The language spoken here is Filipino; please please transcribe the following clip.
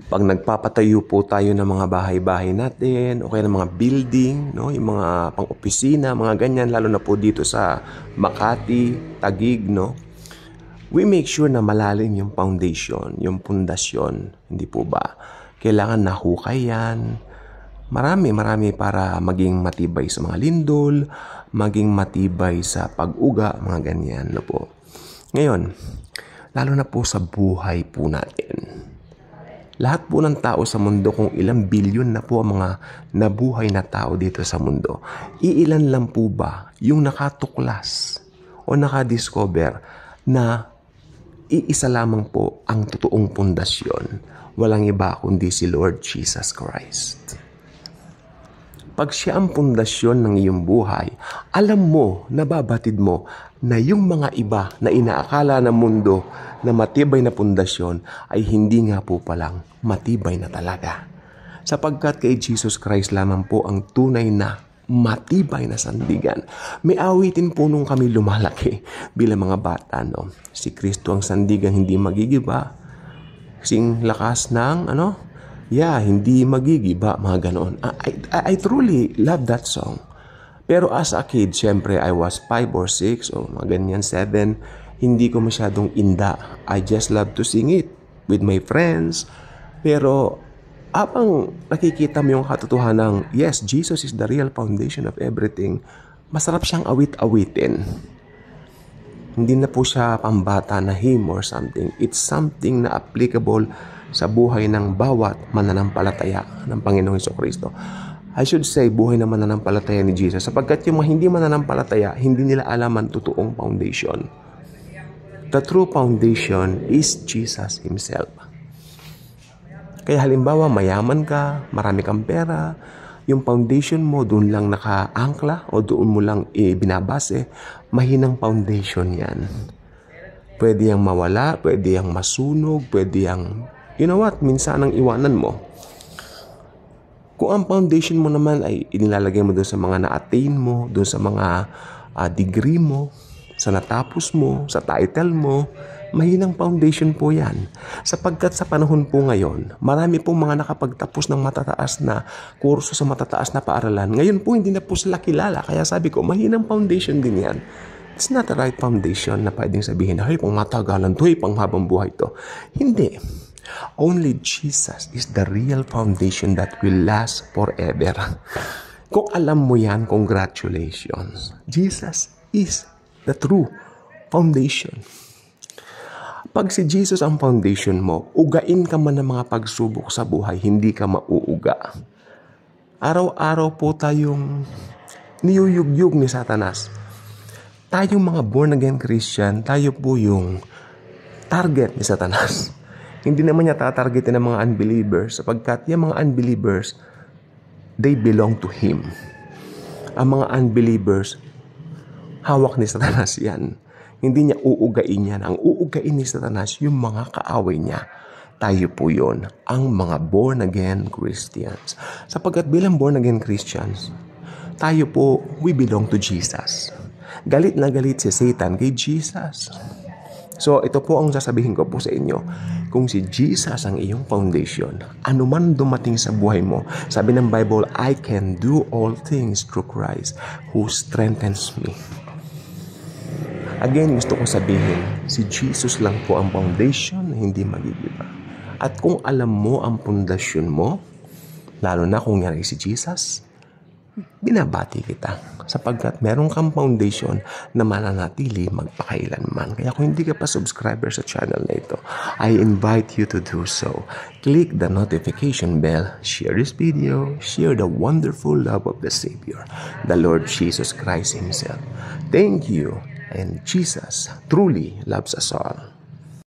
Pag nagpapatayo po tayo ng mga bahay-bahay natin, o kaya ng mga building, no? Yung mga pang-opisina, mga ganyan, lalo na po dito sa Makati, Taguig, no? We make sure na malalim yung foundation, yung pundasyon, hindi po ba? Kailangan nahukay yan. Marami para maging matibay sa mga lindol, maging matibay sa pag-uga, mga ganyan, no po. Ngayon, lalo na po sa buhay po natin. Lahat po ng tao sa mundo, kung ilang bilyon na po ang mga nabuhay na tao dito sa mundo, iilan lang po ba yung nakatuklas o nakadiscover na iisa lamang po ang totoong pundasyon? Walang iba kundi si Lord Jesus Christ. Pag siya ang pundasyon ng iyong buhay, alam mo, nababatid mo, na yung mga iba na inaakala ng mundo na matibay na pundasyon ay hindi nga po palang matibay na talaga. Sapagkat kay Jesus Christ lamang po ang tunay na matibay na sandigan. May awitin po nung kami lumalaki bilang mga bata, no? Si Kristo ang sandigan, hindi magigiba. Sing lakas ng, hindi magigiba, mga ganon. I truly love that song. Pero as a kid, syempre, I was 5 or 6 o mga ganyan, 7. Hindi ko masyadong inda. I just love to sing it with my friends. Pero, apang nakikita mo yung katotohanan ng, yes, Jesus is the real foundation of everything, masarap siyang awit-awitin. Hindi na po siya pambata na hymn or something. It's something na applicable sa buhay ng bawat mananampalataya ng Panginoong Jesucristo. I should say, buhay na mananampalataya ni Jesus. Sapagkat yung mga hindi mananampalataya, hindi nila alam ang totoong foundation. The true foundation is Jesus Himself. Kaya halimbawa, mayaman ka, marami kang pera, yung foundation mo doon lang nakaangkla o doon mo lang binabase, mahinang foundation yan. Pwede yang mawala, pwede yang masunog, pwede yang, minsan ang iwanan mo. Kung ang foundation mo naman ay inilalagay mo doon sa mga na-attain mo, doon sa mga degree mo, sa natapos mo, sa title mo, mahinang foundation po yan. Sapagkat sa panahon po ngayon, marami pong mga nakapagtapos ng matataas na kurso sa matataas na paaralan. Ngayon po, hindi na po sila kilala. Kaya sabi ko, mahinang foundation din yan. It's not the right foundation na pwedeng sabihin na, hey, pang matagalan to, hey, pang habang buhay to. Hindi. Only Jesus is the real foundation that will last forever. Kung alam mo yan, congratulations. Jesus is the true foundation. Pag si Jesus ang foundation mo, ugain ka man ng mga pagsubok sa buhay, hindi ka mauuga. Araw-araw po tayong niyuyugyug ni Satanas. Tayong mga born-again Christian, tayo po yung target ni Satanas. Hindi naman niya tatargetin ng mga unbelievers sapagkat yung mga unbelievers, they belong to Him. Ang mga unbelievers, hawak ni Satanas yan. Hindi niya uugain yan. Ang uugain ni Satanas, yung mga kaaway niya. Tayo po yun, ang mga born-again Christians. Sapagkat bilang born-again Christians, tayo po, we belong to Jesus. Galit na galit si Satan kay Jesus. So, ito po ang sasabihin ko po sa inyo. Kung si Jesus ang iyong foundation, anuman dumating sa buhay mo, sabi ng Bible, I can do all things through Christ who strengthens me. Again, gusto ko sabihin, si Jesus lang po ang foundation, hindi magigiba. At kung alam mo ang pundasyon mo, lalo na kung yan ay si Jesus, binabati kita sapagkat meron kang foundation na mananatili magpakailanman. Kaya kung hindi ka pa subscriber sa channel na ito, I invite you to do so. Click the notification bell, share this video, share the wonderful love of the Savior, the Lord Jesus Christ Himself. Thank you, and Jesus truly loves us all.